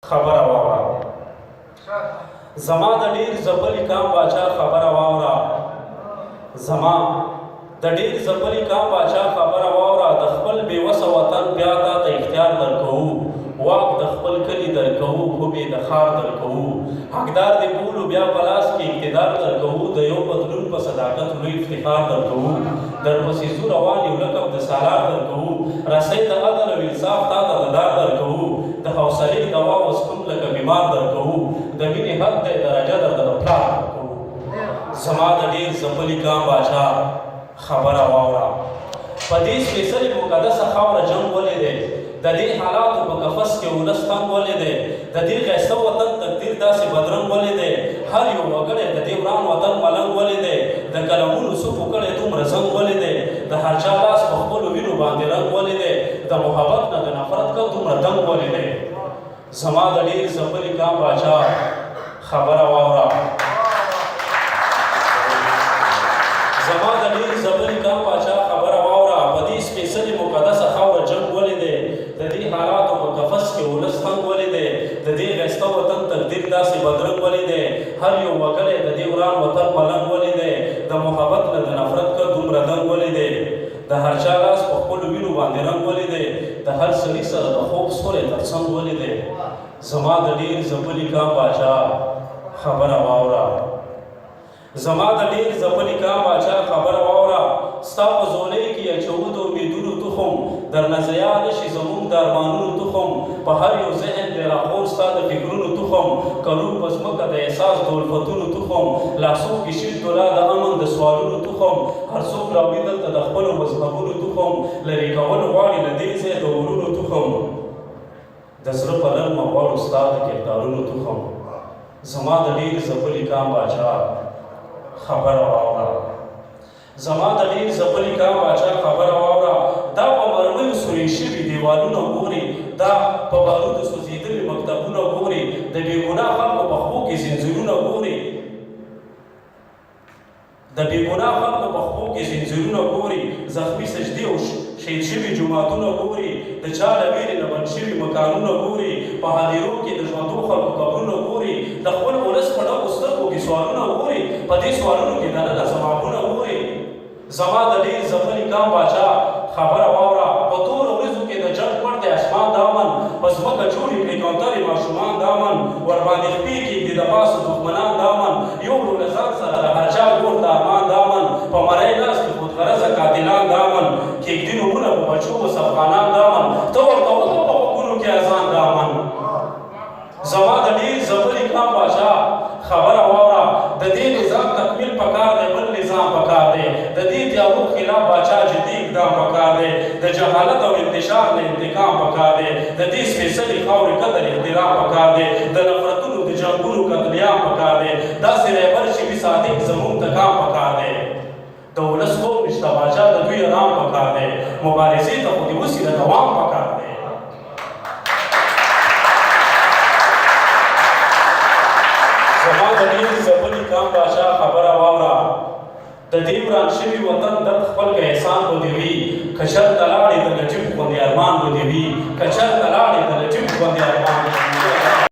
خبره واوره زما د ډیر ځپلي کام باچا خبره واوره زما د ډیر ځپلي کام باچا خبره واوره د خپل بېوسه وطن بیا تا ته اختیار درکوو واک د خپل کلي درکوو خوبې د ښار درکوو حقدار د ټولو بیا په لاس کې اقتدار درکوو د یو بدلون په صداقت لوی افتخار درکوو درپسې ځو روان یو لقب د سالار درکوو رسۍ د عدل او انصاف تا ته د دار درکوو د حوصلې دوا اوس هم لکه بیمار درکوو د مینې حد دی درجه درته د پلار درکوو زما د ډېر ځپلي کام باچا خبره واوره په دې سپېڅلې مقدسه خاوره جنګ ولې دی د دې حالاتو په قفس کې ولس تنګ ولې دی د دې ښایسته وطن تقدیر داسې بدرنګ ولې دی هر یو وګړی د دې وران وطن ملنګ ولې دی د قلمونو صفو کړی دومره زنګ ولې دی د هر چا لاس په خپلو وینو باندې رنګ ولې دی د محبت نه د نفرت که دومره دنګ ولې دی زما د ډېر ځپلي کام باچا خبره واوره زما د ډېر ځپلي کام باچا خبره واوره په دې سپېڅلې مقدسه خاوره جنګ ولې دی د دې حالاتو په قفس کې ولس تنګ ولې دی د دې ښایسته وطن تقدیر داسې بدرنګ ولې دی هر یو وګړی د دې وران وطن ملنګ ولې دی د محبت نه د نفرت که دومره دنګ ولې دی د هر چا لاس په خپلو وینو باندې رنګ ولې دی د هر سړي سره د خوب سوری تر څنګ ولې دی زما د ډېر ځپلي کام باچا خبره واوره زما د ډېر ځپلي کام باچا خبره واوره ستا په ځولۍ کې اچوو د امیدونو تخم درنه ضیا نه شي زموږ د ارمانونو تخم په هر یو ذهن دی راخور ستا د فکرونو تخم کرو په ځمکه د احساس د الفتونو تخم لاسو کې شیش ډولا د امن د سوالونو تخم هر څوک راوړي دلته د خپلو مذهبونو تخم لرې کول غواړي له دې ځای د ورونو تخم د زړه په نرمه غواړو ستا د کردارونو تخم زما د ډېر ځپلي کام باچا خبره واوره زما د ډېر ځپلي کام باچا خبره واوره دا په مرمیو سورې شوي دیوالونه ګوري دا په بارودو سوځېدلي مکتبونه ګوري د بېګناه خلکو په خپو کې زنځیرونه ګوري د بېګناه خلکو په خپو کې زنځیرونه ګوري زخمي سجدې او شهید شوي جوماتونه ګوري د چا له ویرې نه بند شوي مکانونه ګوري په هدیرو کې د ژوندو خلکو قبرونه ګوري د خپل ولس په ډکو سترګو کې سوالونه ګوري په دې سوالونو کې دننه ځوابونه ګوري زما د ډېر ځپلي کام باچا خبره واوره په تورو ورځو کې د جنګ پټ دی اسمان دامن په ځمکه جوړې کړي کوترې ماشومان دامن ورباندې خپې کېږدي د پاسه دښمنان دامن یو ورو له ځان سره د هر چا ګور د ارمان دامن په مرۍ ناست کې خودغرضه قاتلان دامن کېږدي نومونه په بچو مسلمانان دامن ته ورته وکړه په غوږونو کې اذان دامن زما د ډېر ځپلي کام باچا خبره واوره د دې نظام تکمیل پکار دی بل نظام پکار دی د دې تیارو خلاف باچا جدي اقدام پکار دی د جهالت او انتشار نه انتقام پکار دی د دې سپېڅلې خاورې قدر احترام پکار دی د نفرتونو د جنګونو قتلیام پکار دی داسې رهبر چې وي صادق زموږ ته کام پکار دی د ولس خوب نشته باچا د دوی ارام پکار دی مبارزې ته خو دې وسي د دوام پکار دی زما د ډېر ځپلي کام باچا خبره واوره د دې وران شوي وطن درد خپل که احسان به دې وي که شر ته لاړې